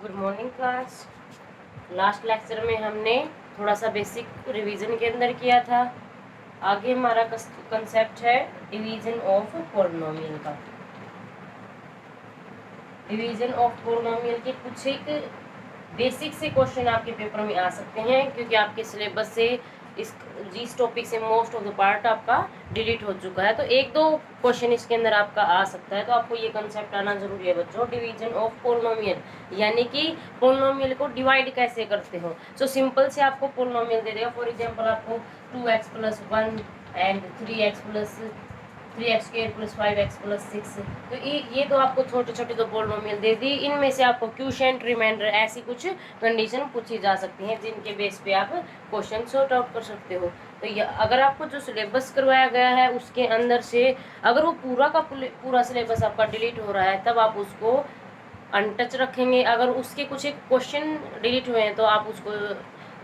Good morning class. Last lecture में हमने थोड़ा सा बेसिक रिवीजन के अंदर किया था। आगे हमारा कंसेप्ट है डिवीजन ऑफ पॉलिनोमियल का। डिवीजन ऑफ पॉलिनोमियल के कुछ एक बेसिक से क्वेश्चन आपके पेपर में आ सकते हैं, क्योंकि आपके सिलेबस से इस टॉपिक से मोस्ट ऑफ द पार्ट आपका डिलीट हो चुका है। तो एक दो क्वेश्चन इसके अंदर आपका आ सकता है, तो आपको ये कंसेप्ट आना जरूरी है बच्चों। डिवीजन ऑफ पॉलिनोमियल यानी कि पॉलिनोमियल को डिवाइड कैसे करते हो। सो सिंपल से आपको पॉलिनोमियल दे देगा। फॉर एग्जांपल आपको 2x + 1 एंड 3x + 5x + 6, तो ये तो आपको छोटे छोटे तो पॉलिनोमियल दे दी। इनमें से आपको क्वोशिएंट, रिमाइंडर ऐसी कुछ कंडीशन पूछी जा सकती हैं, जिनके बेस पे आप क्वेश्चन सॉर्ट आउट कर सकते हो। तो ये अगर आपको जो सिलेबस करवाया गया है उसके अंदर से अगर वो पूरा का पूरा सिलेबस आपका डिलीट हो रहा है, तब आप उसको अनटच रखेंगे। अगर उसके कुछ एक क्वेश्चन डिलीट हुए हैं, तो आप उसको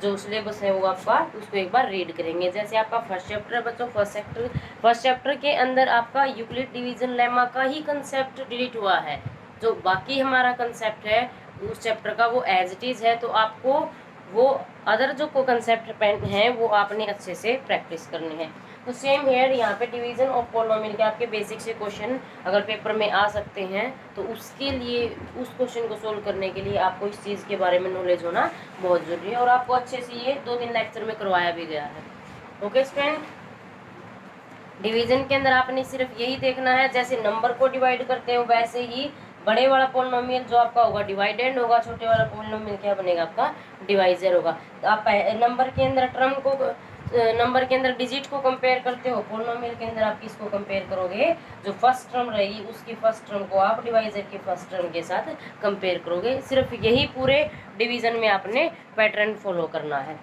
जो सिलेबस है वो आपका उसको एक बार रीड करेंगे। जैसे आपका फर्स्ट चैप्टर है बच्चों, फर्स्ट चैप्टर के अंदर आपका यूक्लिड डिवीजन लेमा का ही कंसेप्ट डिलीट हुआ है। जो बाकी हमारा कंसेप्ट है उस चैप्टर का वो एज इट इज है। तो आपको वो अदर जो को कंसेप्ट हैं वो आपने अच्छे से प्रैक्टिस करने हैं। तो सेम हेयर यहाँ पे डिवीजन ऑफ पॉलिनोमियल के आपके बेसिक से क्वेश्चन अगर पेपर में आ सकते हैं, तो उसके लिए उस क्वेश्चन को सोल्व करने के लिए आपको इस चीज़ के बारे में नॉलेज होना बहुत ज़रूरी है, और आपको अच्छे से ये 2 दिन लेक्चर में करवाया भी गया है। ओके स्टूडेंट, डिवीजन के अंदर आपने सिर्फ यही देखना है, जैसे नंबर को डिवाइड करते हो वैसे ही बड़े वाला पॉलिनोमियल जो आपका होगा डिवाइडेंड होगा, छोटे वाला पॉलिनोमियल क्या बनेगा आपका डिवाइजर होगा। तो आप नंबर के अंदर नंबर के अंदर डिजिट को कंपेयर करते हो, पॉलिनोमियल के अंदर आप किसको कंपेयर करोगे, जो फर्स्ट टर्म रहेगी उसकी फर्स्ट टर्म को आप डिवाइजर की फर्स्ट टर्म के साथ कंपेयर करोगे। सिर्फ यही पूरे डिवीजन में आपने पैटर्न फॉलो करना है।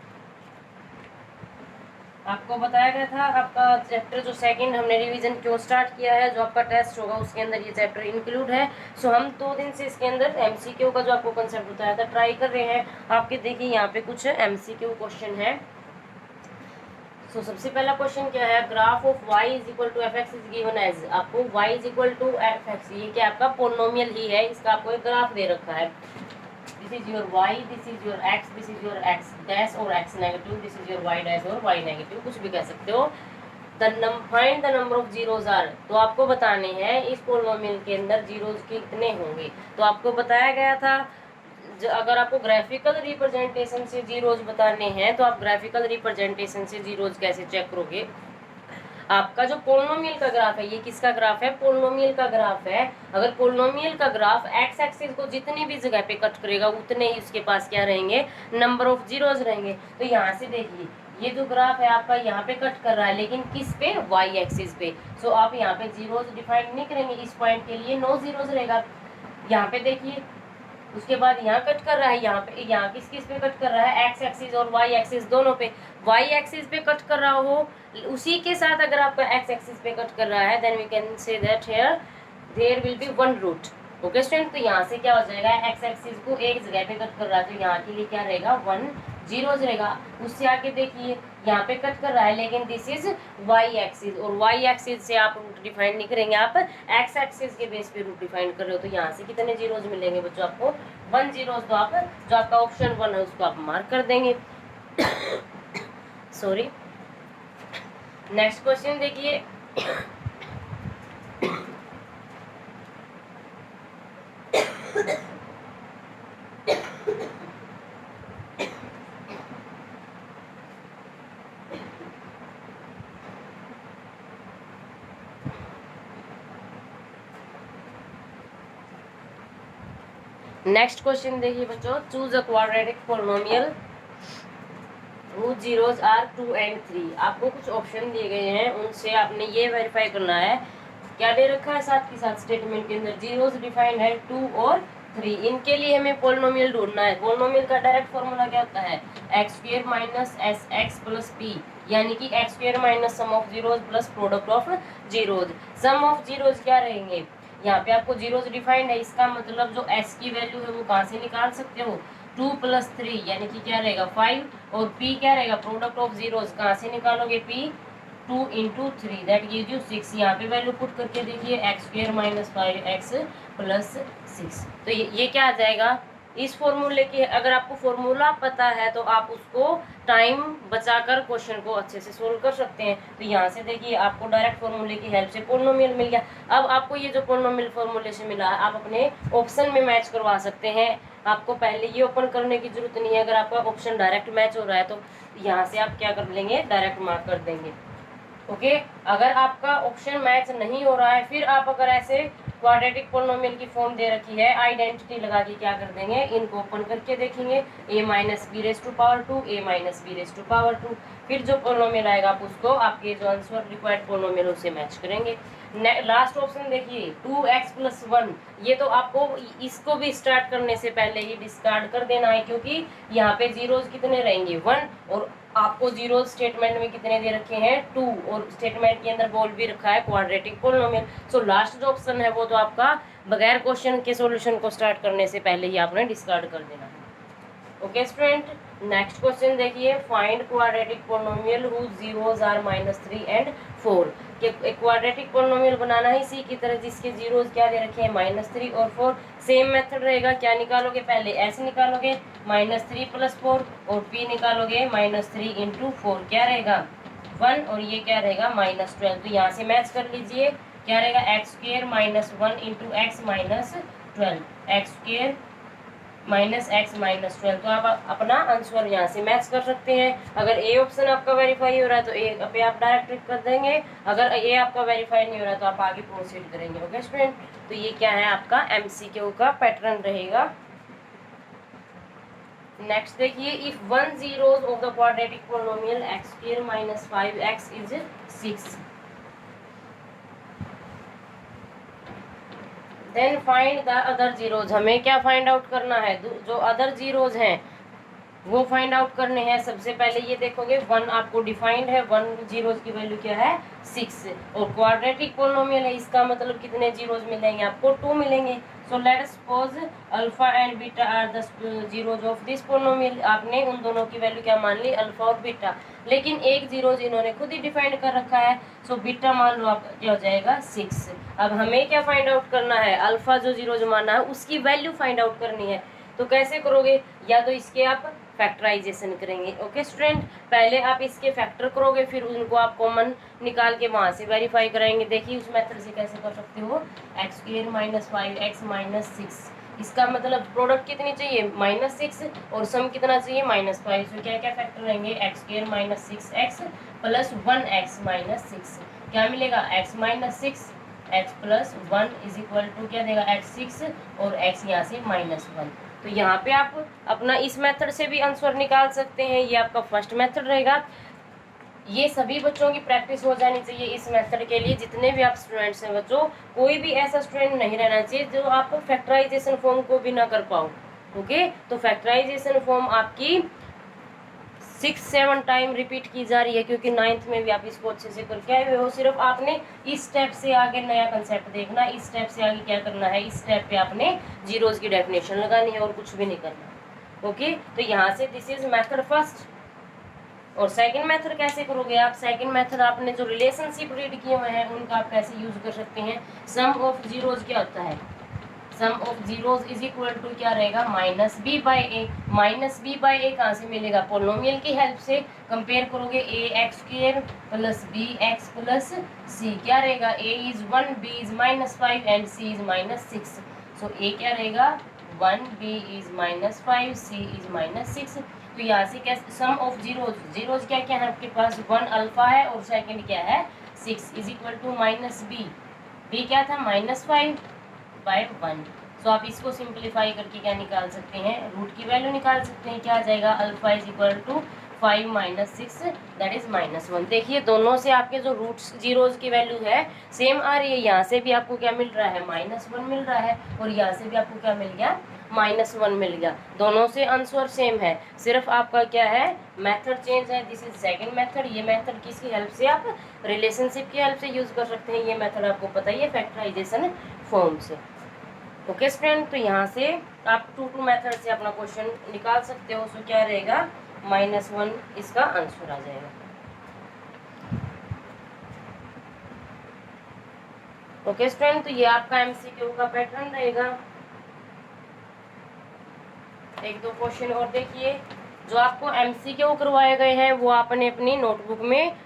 आपको बताया गया था आपका चैप्टर जो सेकंड हमने रिवीजन क्यों स्टार्ट किया है, जो आपका टेस्ट होगा उसके अंदर ये चैप्टर इंक्लूड है। सो हम 2 दिन से इसके अंदर एमसीक्यू का जो आपको कंसेप्ट बताया था ट्राई कर रहे हैं। आपके देखिए यहाँ पे कुछ एमसीक्यू क्वेश्चन है। सो सबसे पहला क्वेश्चन क्या है, graph of y = fx is given as. आपको y = fx, ये क्या आपका पॉलिनोमियल ही है, इसका आपको एक ग्राफ दे रखा है। This is your y, this is your x, this is your x dash or x negative, this is your y dash or y negative, कुछ भी कह सकते हो। Find the number of zeros are, तो आपको बताने हैं इस पॉलिनोमियल के अंदर जीरोज कितने होंगे। तो आपको बताया गया था अगर आपको ग्राफिकल रिप्रेजेंटेशन से जीरोज बताने हैं, तो आप ग्राफिकल रिप्रेजेंटेशन से जीरोज कैसे चेक करोगे। आपका जो पॉलिनोमियल का ग्राफ है, ये किसका ग्राफ है, पॉलिनोमियल का ग्राफ है। अगर पॉलिनोमियल का ग्राफ एक्स एक्सिस को जितनी भी जगह पे कट करेगा उतने ही उसके पास क्या रहेंगे, नंबर ऑफ जीरोज रहेंगे। तो यहाँ से देखिए ये जो ग्राफ है आपका यहाँ पे कट कर रहा है, लेकिन किस पे, वाई एक्सिस पे। सो आप यहाँ पे जीरोज डिफाइन नहीं करेंगे, इस पॉइंट के लिए नो जीरोज रहेगा। यहाँ पे देखिए उसके बाद यहाँ कट कर रहा है, यहाँ किस पे कट कर रहा है, एक्स एक्सिस और वाई एक्सिस दोनों पे। वाई एक्सिस पे कट कर रहा हो, उसी के साथ अगर आपका एक्स एक्सिस पे कट कर रहा है, then we can say that here there will be 1 root. Okay student, तो यहाँ से क्या हो जाएगा, एक्स एक्सिस को एक जगह पे कट कर रहा है, तो यहाँ के लिए क्या रहेगा, 1 जीरोज रहेगा। उससे आगे देखिए यहाँ पे कट कर रहा है, लेकिन दिस इज वाई एक्सिस, और वाई एक्सिस से आप रूट डिफाइन नहीं करेंगे, आप एक्स एक्सिस के बेस पे रूट डिफाइन कर रहे हो। तो यहाँ से कितने जीरोज मिलेंगे बच्चों, आपको 1 जीरोज। तो आप जो आपका ऑप्शन 1 है उसको आप मार्क कर देंगे। सॉरी, नेक्स्ट क्वेश्चन देखिए। नेक्स्ट क्वेश्चन देखिए बच्चों, choose a quadratic polynomial whose zeros are 2 and 3। आपको कुछ ऑप्शन दिए गए हैं, उनसे आपने ये वेरीफाई करना है क्या दे रखा है, साथ के साथ स्टेटमेंट के अंदर जीरोज डिफाइंड है 2 और 3। इनके लिए हमें पॉलिनोमियल ढूंढना है। पॉलिनोमियल का डायरेक्ट फॉर्मूला क्या होता है, x² - sx + p, यानी कि x² - sum of zeros plus product of zeros. Sum of zeros क्या रहेंगे, यहाँ पे आपको जीरोज डिफाइंड है, इसका मतलब जो s की वैल्यू है वो कहाँ से निकाल सकते हो, 2 + 3 यानी कि क्या रहेगा 5, और p क्या रहेगा, प्रोडक्ट ऑफ जीरोज कहाँ से निकालोगे, p 2 × 3 दैट गिव्स यू 6। यहाँ पे वैल्यू पुट करके देखिए x² - 5x + 6, तो ये क्या आ जाएगा, इस फॉर्मूले की अगर आपको फॉर्मूला पता है तो आप उसको टाइम बचाकर क्वेश्चन को अच्छे से सोल्व कर सकते हैं। तो यहाँ से देखिए आपको डायरेक्ट फॉर्मूले की हेल्प से पोलिनोमियल मिल गया। अब आपको ये जो पोलिनोमियल फॉर्मूले से मिला है आप अपने ऑप्शन में मैच करवा सकते हैं। आपको पहले ये ओपन करने की जरूरत नहीं है। अगर आपका ऑप्शन डायरेक्ट मैच हो रहा है तो यहाँ से आप क्या कर लेंगे, डायरेक्ट मार्क कर देंगे। ओके, अगर आपका ऑप्शन मैच नहीं हो रहा है फिर आप अगर ऐसे क्वाड्रेटिक पोलिनोमियल की फॉर्म दे रखी है, आइडेंटिटी लगा के क्या कर देंगे, इनको ओपन करके देखेंगे a minus B raise to power 2, a minus B raise to power 2, फिर जो पोलिनोमियल आएगा आप उसको आपके जो आंसर रिक्वायर्ड पोलिनोमियल उससे मैच करेंगे। लास्ट ऑप्शन देखिए 2x प्लस 1, ये तो आपको इसको भी स्टार्ट करने से पहले ही डिस्कार्ड कर देना है क्योंकि यहाँ पे जीरोज कितने रहेंगे 1, और आपको जीरो स्टेटमेंट में कितने दे रखे हैं 2, और स्टेटमेंट के अंदर बोल भी रखा है क्वाड्रेटिक पोलिनोमियल। सो लास्ट जो ऑप्शन है वो तो आपका बगैर क्वेश्चन के सॉल्यूशन को स्टार्ट करने से पहले ही आपने डिस्कार्ड कर देना है। ओके स्टूडेंट, नेक्स्ट क्वेश्चन देखिए, find quadratic polynomial whose zeros are -3 and 4। एक क्वाड्रेटिक पोलिनोमियल बनाना है इसी की तरह जिसके जीरोज क्या दे रखे हैं -3 और 4। सेम मेथड रहेगा, क्या निकालोगे, पहले ऐसे निकालोगे -3 प्लस 4, और p निकालोगे -3 इंटू 4, क्या रहेगा 1, और ये क्या रहेगा -12। तो यहाँ से मैच कर लीजिए, क्या रहेगा x² -1 into x -12, x² -x -12। तो आप अपना आंसर यहाँ से मैच कर सकते हैं। अगर ए ऑप्शन आपका वेरीफाई हो रहा है तो ए पे आप डायरेक्ट क्लिक कर देंगे, अगर ए आपका वेरीफाई नहीं हो रहा तो आप आगे प्रोसीड करेंगे। ओके स्टूडेंट, तो ये क्या है आपका MCQ का पैटर्न रहेगा। नेक्स्ट देखिए, if 1 zeros of the quadratic polynomial x² - 5x is 6, then find the other zeros. हमें क्या फाइंड आउट करना है, जो अदर जीरोज हैं वो फाइंड आउट करने हैं। सबसे पहले ये देखोगे 1 आपको डिफाइंड है, 1 जीरोज की वैल्यू क्या है 6, और क्वाड्रेटिक पोलिनोमियल है, इसका मतलब कितने जीरोज मिलेंगे आपको 2 मिलेंगे। So let us suppose alpha and beta are the zeros of this polynomial. आपने उन दोनों की वैल्यू क्या मान ली, अल्फा और बीटा, लेकिन एक जीरोज इन्होंने खुद ही डिफाइंड कर रखा है। सो बीटा मान लो आपका क्या हो जाएगा 6। अब हमें क्या फाइंड आउट करना है, अल्फा जो जीरोज माना है उसकी वैल्यू फाइंड आउट करनी है। तो कैसे करोगे, या तो इसके आप फैक्टराइजेशन करेंगे। ओके स्टूडेंट, पहले आप इसके फैक्टर करोगे फिर उनको आप कॉमन निकाल के वहां से वेरीफाई कराएंगे। देखिए उस मेथड से कैसे कर सकते हो, x² - 5x -6, इसका मतलब प्रोडक्ट कितनी चाहिए -6 और सम कितना चाहिए -5। तो क्या क्या फैक्टर रहेंगे, x² - 6x प्लस 1x -6, क्या मिलेगा x -6 x plus 1 is equal to क्या देगा x6 और x यहाँ से -1। तो यहाँ पे आप अपना इस मेथड से भी आंसर निकाल सकते हैं, ये आपका फर्स्ट मेथड रहेगा। ये सभी बच्चों की प्रैक्टिस हो जानी चाहिए इस मेथड के लिए, जितने भी आप स्टूडेंट्स हैं बच्चों, कोई भी ऐसा स्टूडेंट नहीं रहना चाहिए जो आप फैक्टराइजेशन फॉर्म को भी ना कर पाओ। ओके, तो फैक्टराइजेशन फॉर्म आपकी 6-7 टाइम रिपीट की जा रही है क्योंकि 9th में भी आप इसको अच्छे से करके आए हुए हो। सिर्फ आपने इस स्टेप से आगे नया कंसेप्ट देखना, इस स्टेप से आगे क्या करना है, इस स्टेप पे आपने जीरोज की डेफिनेशन लगानी है और कुछ भी नहीं करना। ओके, तो यहाँ से दिस इज मेथड फर्स्ट। और सेकंड मेथड कैसे करोगे आप, सेकंड मेथड आपने जो रिलेशनशिप रीड किए हुए हैं उनका आप कैसे यूज कर सकते हैं। सम ऑफ जीरोज क्या होता है, sum of zeros is equal to क्या रहेगा -b/a। -b/a कहाँ से मिलेगा, पोलिनोमियल की हेल्प से कंपेयर करोगे, ax² plus bx plus c, क्या रहेगा a is 1, b is -5 and c is -6। So a क्या रहेगा 1, b इज -5, c इज -6। तो यहाँ से क्या सम ऑफ जीरोज, जीरोज क्या क्या है आपके पास, 1 अल्फा है और सेकंड क्या है 6 is equal to -b, b क्या था -5/1। सो आप इसको सिंप्लीफाई करके क्या निकाल सकते हैं, रूट की वैल्यू निकाल सकते हैं, क्या आ जाएगा alpha is equal to 5 - 6 that is -1। देखिए दोनों से आपके जो रूट्स जीरोज की वैल्यू है सेम आ रही है, यहाँ से भी आपको क्या मिल रहा है -1 मिल रहा है और यहाँ से भी आपको क्या मिल गया -1 मिल गया। दोनों से आंसर सेम है, सिर्फ आपका क्या है मेथड चेंज है। This is second method. ये मेथड किसकी हेल्प से, आप रिलेशनशिप की हेल्प से यूज कर सकते हैं। ये मेथड आपको पता ही है फैक्टराइजेशन फॉर्म से। ओके स्टूडेंट, तो यहाँ से आप 2 मेथड से अपना क्वेश्चन निकाल सकते हो। सो क्या रहेगा -1 इसका आंसर आ जाएगा। ओके स्टूडेंट, तो ये आपका MCQ का पैटर्न रहेगा। एक दो क्वेश्चन और देखिए। जो आपको एमसीक्यू करवाए गए हैं वो आपने अपनी नोटबुक में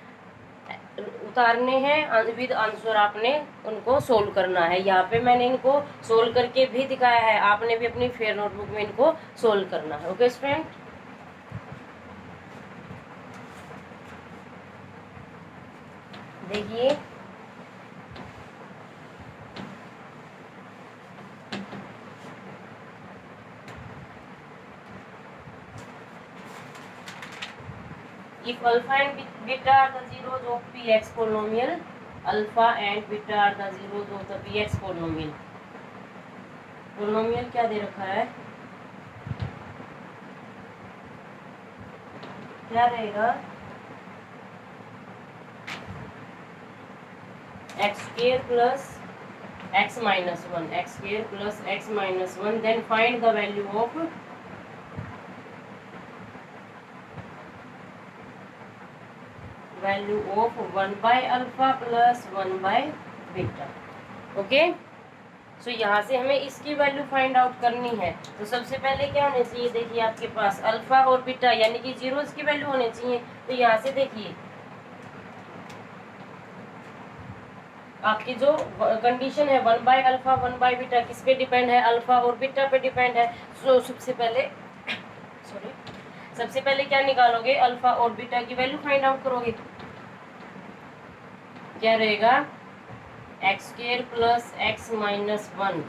उतारने हैं, विद आंसर आपने उनको सोल्व करना है। यहाँ पे मैंने इनको सोल्व करके भी दिखाया है, आपने भी अपनी फेयर नोटबुक में इनको सोल्व करना है। ओके स्टूडेंट, देखिए if alpha and beta are the zeros of px polynomial, alpha and beta are the zeros of the px polynomial। Polynomial क्या दे रखा है, क्या रहेगा, x square plus x minus one, x square plus x minus one. Then find the value of one by alpha plus one by beta. Okay, so यहाँ से हमें इसकी वैल्यू फाइंड आउट करनी है। तो सबसे पहले क्या होना चाहिए, देखिए आपके पास अल्फा और बीटा यानी कि जीरोस की वैल्यू होनी चाहिए। तो यहाँ से देखिए आपकी जो कंडीशन है one by alpha one by beta किस पे डिपेंड है, अल्फा और बीटा पे डिपेंड है। सो सबसे पहले क्या निकालोगे, अल्फा और बीटा की वैल्यू फाइंड आउट करोगे। क्या रहेगा, x square plus x minus one.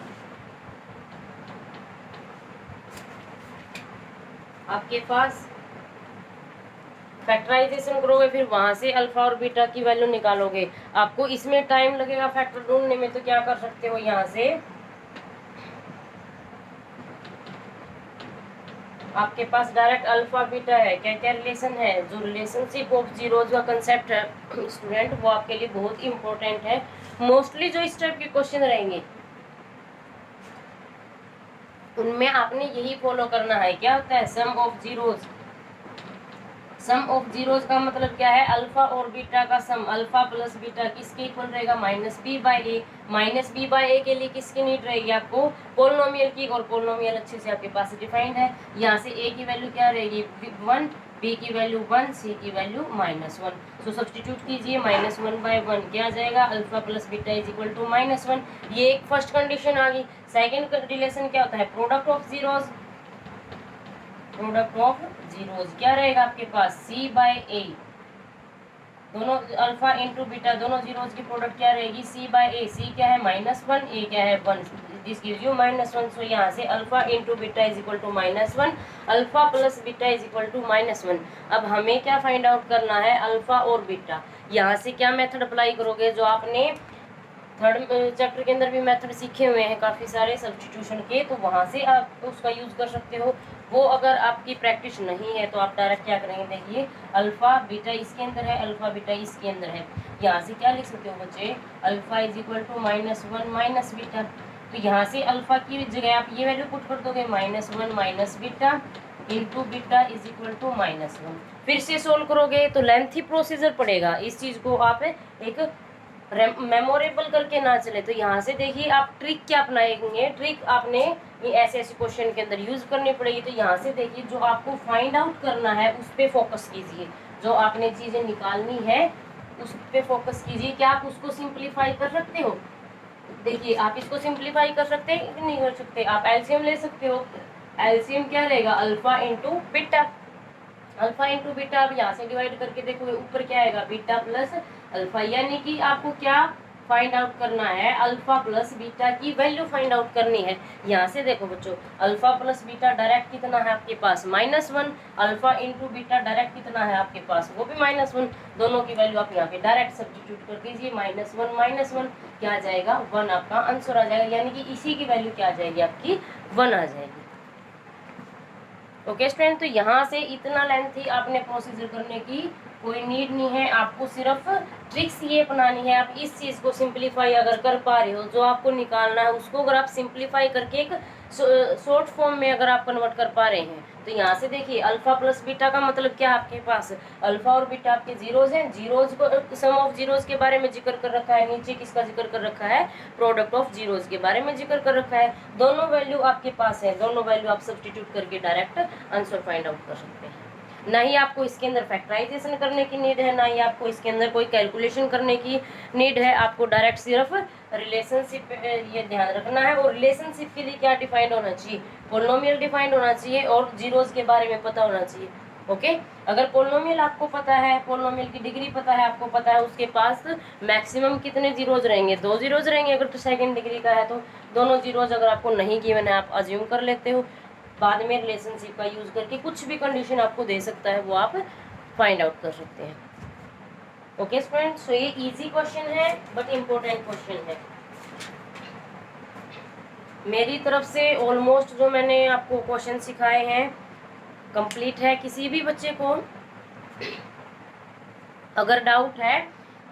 आपके पास फैक्टराइजेशन करोगे, फिर वहां से अल्फा और बीटा की वैल्यू निकालोगे। आपको इसमें टाइम लगेगा फैक्टर ढूंढने में, तो क्या कर सकते हो, यहाँ से आपके पास डायरेक्ट अल्फा बीटा है, क्या क्या रिलेशन है, जो रिलेशनशिप ऑफ जीरोज का कंसेप्ट है स्टूडेंट, वो आपके लिए बहुत इंपॉर्टेंट है। मोस्टली जो इस टाइप के क्वेश्चन रहेंगे उनमें आपने यही फॉलो करना है। क्या होता है, sum of zeros. Sum of zeros का मतलब क्या है, अल्फा और बीटा का सम, अल्फा प्लस बीटा किसके इक्वल रहेगा, minus B by A. Minus B by A के लिए किसकी नीड रहेगी आपको, पोलिनोमियल की, और पोलिनोमियल अच्छे से आपके पास डिफाइंड है। यहाँ से ए की वैल्यू क्या रहेगी, 1, बी की वैल्यू 1, सी की वैल्यू -1। सो सब्सटीट्यूट कीजिए, -1/1 क्या आ जाएगा, alpha plus beta is equal to -1। ये एक फर्स्ट कंडीशन आ गई। सेकेंड रिलेशन क्या होता है, product of zeros. Product of zeros क्या रहेगा आपके पास, सी बाय ए। दोनों अल्फा इंटू बीटा, दोनों जीरोज की प्रोडक्ट क्या रहेगी, सी बाय ए। सी क्या है -1, ए क्या है 1, दिस गिव्स यू -1। सो यहाँ से alpha into beta is equal to -1, alpha plus beta is equal to -1। अब हमें क्या फाइंड आउट करना है, अल्फा और बीटा। यहाँ से क्या मेथड अप्लाई करोगे, जो आपने थर्ड चैप्टर के अंदर भी मेथड सीखे हुए हैं काफ़ी सारे सब्स्टिट्यूशन के, तो वहाँ से आप उसका यूज़ कर सकते हो। वो अगर आपकी प्रैक्टिस नहीं है तो आप डायरेक्ट क्या करेंगे, देखिए अल्फा बीटा इसके अंदर है, अल्फा बीटा इसके अंदर है। यहाँ से क्या लिख सकते हो बच्चे, alpha is equal to -1 minus beta. तो यहाँ से अल्फा की जगह आप ये वैल्यू पुट कर दोगे, -1 minus beta into beta is equal to -1। फिर से सोल्व करोगे तो लेंथी प्रोसीजर पड़ेगा, इस चीज़ को आप एक मेमोरेबल करके ना चले। तो यहाँ से देखिए आप ट्रिक क्या अपनाएंगे, ट्रिक आपने ये ऐसे क्वेश्चन के अंदर यूज करनी पड़ेगी। तो यहाँ से देखिए जो आपको फाइंड आउट करना है उस पर फोकस कीजिए, जो आपने चीज़ें निकालनी है उस पर फोकस कीजिए। क्या आप उसको सिंप्लीफाई कर सकते हो, देखिए आप इसको सिंप्लीफाई कर सकते हैं कि नहीं कर सकते, आप एलसीएम ले सकते हो। एलसीएम क्या रहेगा, alpha into beta, alpha into beta. आप यहाँ से डिवाइड करके देखोगे ऊपर क्या आएगा, बीटा प्लस अल्फा। यानी कि आपको क्या फाइंड आउट करना है, अल्फा प्लस बीटा की वैल्यू फाइंड आउट करनी है। यहाँ से देखो बच्चों, अल्फा प्लस बीटा डायरेक्ट कितना है आपके पास, -1। अल्फा इंटू बीटा डायरेक्ट कितना है आपके पास, वो भी -1। दोनों की वैल्यू आप यहाँ पे डायरेक्ट सब्स्टिट्यूट कर दीजिए, -1 क्या आ जाएगा, 1 आपका आंसर आ जाएगा। यानी कि इसी की वैल्यू क्या आ जाएगी आपकी, 1 आ जाएगी। ओके स्टूडेंट, तो यहाँ से इतना लेंथी आपने प्रोसीजर करने की कोई नीड नहीं है, आपको सिर्फ ट्रिक्स ये अपनानी है। आप इस चीज़ को सिंप्लीफाई अगर कर पा रहे हो, जो आपको निकालना है उसको अगर आप सिंप्लीफाई करके एक शॉर्ट फॉर्म में अगर आप कन्वर्ट कर पा रहे हैं तो यहाँ से देखिए अल्फा प्लस बीटा का मतलब क्या, आपके पास अल्फा और बीटा आपके जीरोज हैं, जीरोज को सम ऑफ जीरोज के बारे में जिक्र कर रखा है, नीचे किसका जिक्र कर रखा है, प्रोडक्ट ऑफ जीरोज के बारे में जिक्र कर रखा है। दोनों वैल्यू आपके पास है, दोनों वैल्यू आप सब्स्टिट्यूट करके डायरेक्ट आंसर फाइंड आउट कर सकते हैं। ना ही आपको इसके अंदर फैक्टराइजेशन करने की नीड है, ना ही आपको इसके अंदर कोई कैलकुलेशन करने की नीड है, आपको डायरेक्ट सिर्फ रिलेशनशिप ये ध्यान रखना है। और रिलेशनशिप के लिए क्या डिफाइंड होना चाहिए, पोलिनोमियल डिफाइंड होना चाहिए और जीरोज के बारे में पता होना चाहिए। ओके, अगर पोलिनोमियल आपको पता है, पोलिनोमियल की डिग्री पता है, आपको पता है उसके पास मैक्सिमम कितने जीरोज रहेंगे, 2 जीरोज रहेंगे अगर तो सेकंड डिग्री का है तो। दोनों जीरोज अगर आपको नहीं गिवन है आप अज्यूम कर लेते हो, बाद में रिलेशनशिप का यूज करके कुछ भी कंडीशन आपको दे सकता है वो आप फाइंड आउट कर सकते हैं। ओके स्टूडेंट्स, सो ये इजी क्वेश्चन है बट इम्पोर्टेंट क्वेश्चन है। मेरी तरफ से ऑलमोस्ट जो मैंने आपको क्वेश्चन सिखाए हैं कंप्लीट है। किसी भी बच्चे को अगर डाउट है,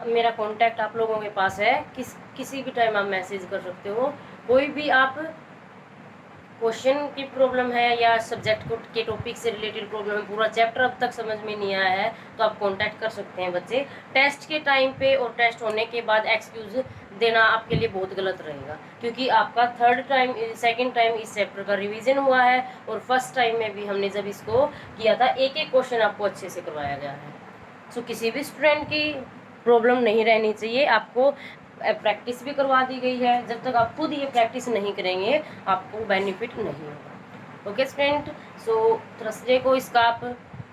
मेरा कांटेक्ट आप लोगों के पास है, किसी भी टाइम आप मैसेज कर सकते हो। कोई भी आप क्वेश्चन की प्रॉब्लम है या सब्जेक्ट के टॉपिक से रिलेटेड प्रॉब्लम है, पूरा चैप्टर अब तक समझ में नहीं आया है तो आप कांटेक्ट कर सकते हैं बच्चे। टेस्ट के टाइम पे और टेस्ट होने के बाद एक्सक्यूज देना आपके लिए बहुत गलत रहेगा, क्योंकि आपका सेकंड टाइम इस चैप्टर का रिवीजन हुआ है और फर्स्ट टाइम में भी हमने जब इसको किया था एक एक क्वेश्चन आपको अच्छे से करवाया गया है। सो किसी भी स्टूडेंट की प्रॉब्लम नहीं रहनी चाहिए, आपको प्रैक्टिस भी करवा दी गई है। जब तक आप खुद ये प्रैक्टिस नहीं करेंगे आपको बेनिफिट नहीं होगा। ओके स्टूडेंट, सो थर्सडे को इसका आप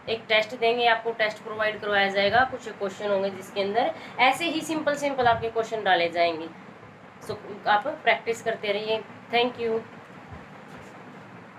एक टेस्ट देंगे, आपको टेस्ट प्रोवाइड करवाया जाएगा, कुछ क्वेश्चन होंगे जिसके अंदर ऐसे ही सिंपल आपके क्वेश्चन डाले जाएंगे। सो आप प्रैक्टिस करते रहिए। Thank you.